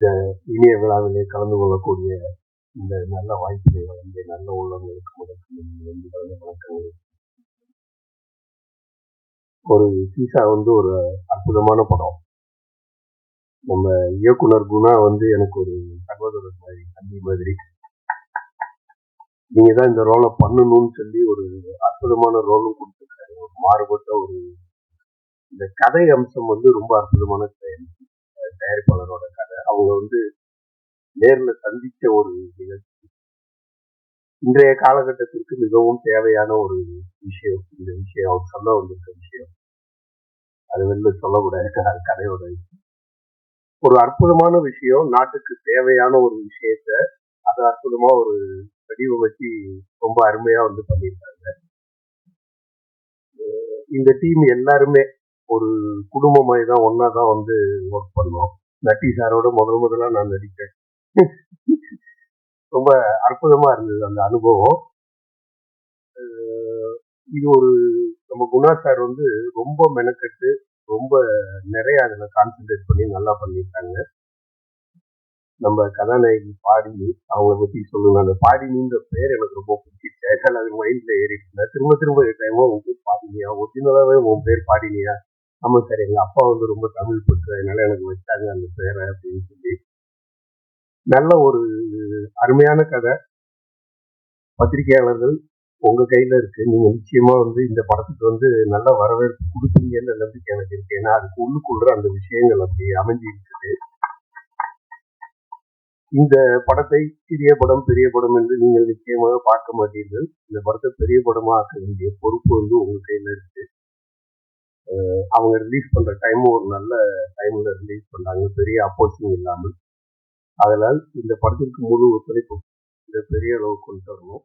இனிய விழாவிலே கலந்து கொள்ளக்கூடிய இந்த நல்ல வாய்ப்பினை வழங்கிய நல்ல உள்ளவங்களுக்கு வணக்கங்கள். ஒரு சீசா ஒரு அற்புதமான படம். நம்ம இயக்குனர் குணா எனக்கு ஒரு சகோதரர் மாதிரி, தம்பி மாதிரி. நீங்க தான் இந்த ரோலை பண்ணணும்னு சொல்லி ஒரு அற்புதமான ரோலும் கொடுத்துருக்காரு. ஒரு மாறுபட்ட இந்த கதை அம்சம் ரொம்ப அற்புதமான தயாரிப்பாளரோட கதை. அவங்க நேர்ல சந்திச்ச ஒரு நிகழ்ச்சி. இன்றைய காலகட்டத்திற்கு மிகவும் தேவையான ஒரு விஷயம். இந்த விஷயம் அவர் சொல்ல வந்திருக்க விஷயம் அது சொல்லக்கூடாது. கதையோட ஒரு அற்புதமான விஷயம். நாட்டுக்கு தேவையான ஒரு விஷயத்த அது அற்புதமா ஒரு வடிவமைச்சு ரொம்ப அருமையா பண்ணியிருக்காங்க. இந்த டீம் எல்லாருமே ஒரு குடும்பமாய் தான் ஒன்னாதான் ஒர்க் பண்ணோம். நட்டி சாரோட முதலா நான் நடித்தேன். ரொம்ப அற்புதமா இருந்தது அந்த அனுபவம். இது நம்ம குணா சார் ரொம்ப மெனக்கட்டு ரொம்ப நிறைய அதுல கான்சென்ட்ரேட் பண்ணி நல்லா பண்ணியிருக்காங்க. நம்ம கதாநாயகி பாடினி, அவங்கள பத்தி சொல்லுங்க. அந்த பாடினின்ற பேர் எனக்கு ரொம்ப பிடிச்சிருச்சு. அது மைண்ட்ல ஏறிட்டு திரும்ப திரும்ப டைமோ உன் பேர் பாடினியா, ஒரிஜினலாவே உன் பேர் பாடினியா? ஆமா சார், எங்க அப்பா ரொம்ப தமிழ் பற்று, அதனால எனக்கு வச்சாங்க அந்த பேரை அப்படின்னு சொல்லி. நல்ல ஒரு அருமையான கதை. பத்திரிகையாளர்கள் உங்க கையில இருக்கு. நீங்க நிச்சயமா இந்த படத்துக்கு நல்ல வரவேற்பு கொடுப்பீங்கன்னு நம்பிக்கை எனக்கு இருக்கு. ஏன்னா அதுக்கு உள்ளுக்குள்ள அந்த விஷயங்கள் அப்படி அமைஞ்சு இருக்குது. இந்த படத்தை சிறிய படம் பெரிய படம் என்று நீங்கள் நிச்சயமாக பார்க்க மாட்டீர்கள். இந்த படத்தை பெரிய படமா ஆக்க வேண்டிய பொறுப்பு உங்க கையில இருக்கு. அவங்க ரிலீஸ் பண்ற டைமும் ஒரு நல்ல டைம்ல ரிலீஸ் பண்றாங்க, பெரிய அப்போசிங் இல்லாமல். அதனால் இந்த படத்திற்கு முழு ஒத்துழைப்பு இந்த பெரிய அளவுக்கு கொண்டு வரணும்.